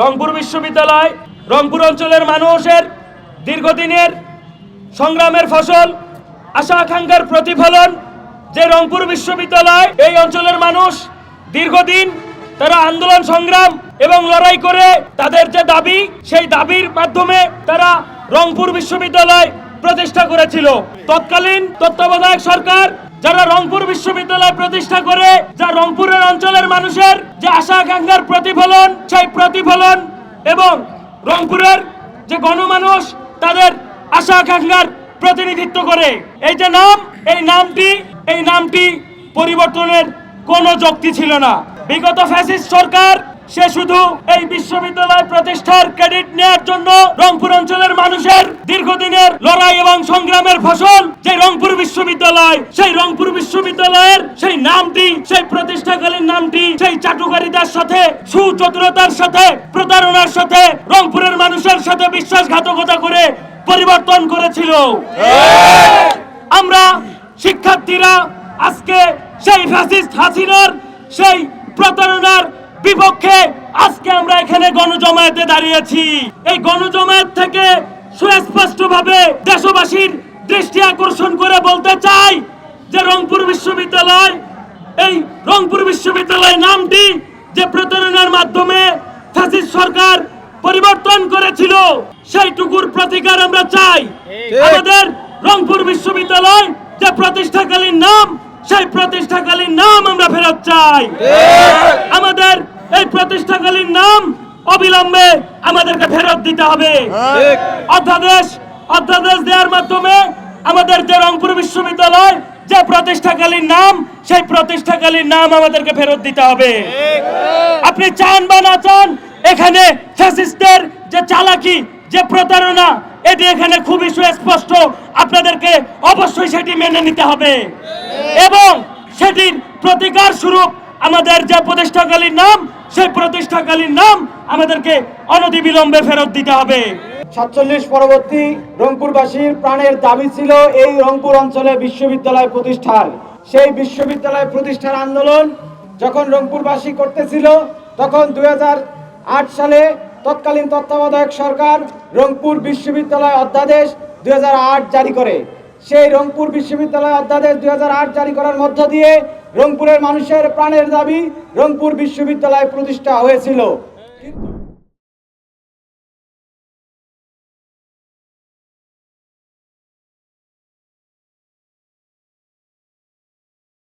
রংপুর বিশ্ববিদ্যালয় রংপুর অঞ্চলের মানুষের দীর্ঘদিনের সংগ্রামের ফসল, আশা আকাঙ্ক্ষার প্রতিফলন। যে রংপুর বিশ্ববিদ্যালয় এই অঞ্চলের মানুষ দীর্ঘদিন তারা আন্দোলন সংগ্রাম এবং লড়াই করে তাদের যে দাবি, সেই দাবির মাধ্যমে তারা রংপুর বিশ্ববিদ্যালয় প্রতিষ্ঠা করেছিল। তৎকালীন তত্ত্বাবধায়ক সরকার যারা রংপুর বিশ্ববিদ্যালয় প্রতিষ্ঠা করে, যা রংপুরের অঞ্চলের মানুষের যে আশা আকাঙ্ক্ষার প্রতিফলন, সেই প্রতিফলন এবং রংপুরের যে গণমানুষ তাদের আশা আকাঙ্ক্ষার প্রতিনিধিত্ব করে। এই যে নাম, এই নামটি পরিবর্তনের কোনো যুক্তি ছিল না। বিগত ফ্যাসিস্ট সরকার সে শুধু এই বিশ্ববিদ্যালয় প্রতিষ্ঠার ক্রেডিট নেওয়ার জন্য রংপুর অঞ্চলের মানুষের দীর্ঘদিনের লড়াই এবং সংগ্রামের ফসল যে রংপুর বিশ্ববিদ্যালয়, সেই রংপুর বিশ্ববিদ্যালয়ের সেই নামটি, সেই প্রতিষ্ঠাকালীন নামটি, সেই চাটুকারিতার সাথে, সুচতুরতার সাথে, প্রতারণার সাথে, রংপুরের মানুষের সাথে বিশ্বাসঘাতকতা করে পরিবর্তন করেছিল। আমরা শিক্ষার্থীরা আজকে সেই ফ্যাসিস্ট হাসিনার সেই প্রতারণার বিপক্ষে আজকে আমরা এখানে গণজমায়েতে দাঁড়িয়েছি। এই গণজমায়েত থেকে সুস্পষ্টভাবে দেশবাসীর দৃষ্টি আকর্ষণ করে বলতে চাই যে রংপুর বিশ্ববিদ্যালয়, এই রংপুর বিশ্ববিদ্যালয় নামটি যে প্রতারণার মাধ্যমে ফ্যাসিস্ট সরকার পরিবর্তন করেছিল, সেইটুকুর প্রতিকার আমরা চাই। আমাদের রংপুর বিশ্ববিদ্যালয় যে প্রতিষ্ঠাকালীন নাম, সেই প্রতিষ্ঠাকালীন নাম আমরা ফেরত চাই। আমাদের এই প্রতিষ্ঠাকালীন নাম অবিলম্বে আমাদেরকে ফেরত দিতে হবে। অধ্যাদেশ দেওয়ার মাধ্যমে আমাদের যে রংপুর বিশ্ববিদ্যালয় যে প্রতিষ্ঠাকালীন নাম, সেই প্রতিষ্ঠাকালীন নাম আমাদেরকে ফেরত দিতে হবে। আপনি চান বা না চান, এখানে ফ্যাসিস্টদের যে চালাকি, যে প্রতারণা, এটি এখানে খুবই সুস্পষ্ট। আপনাদেরকে অবশ্যই সেটি মেনে নিতে হবে এবং সেটির প্রতিকার স্বরূপ আমাদের যে প্রতিষ্ঠাকালীন নাম, সেই প্রতিষ্ঠাকালীন নাম আমাদেরকে অনতিবিলম্বে ফেরত দিতে হবে। 47 পরবর্তী রংপুরবাসীর প্রাণের দাবি ছিল এই রংপুর অঞ্চলে বিশ্ববিদ্যালয় প্রতিষ্ঠার। সেই বিশ্ববিদ্যালয় প্রতিষ্ঠার আন্দোলন যখন রংপুরবাসী করতেছিল, তখন 2008 সালে তৎকালীন তত্ত্বাবধায়ক সরকার রংপুর বিশ্ববিদ্যালয় অধ্যাদেশ 2008 জারি করে। সেই রংপুর বিশ্ববিদ্যালয় অধ্যাদেশ 2008 জারি করার মধ্য দিয়ে রংপুরের মানুষের প্রাণের দাবি রংপুর বিশ্ববিদ্যালয় প্রতিষ্ঠা হয়েছিল।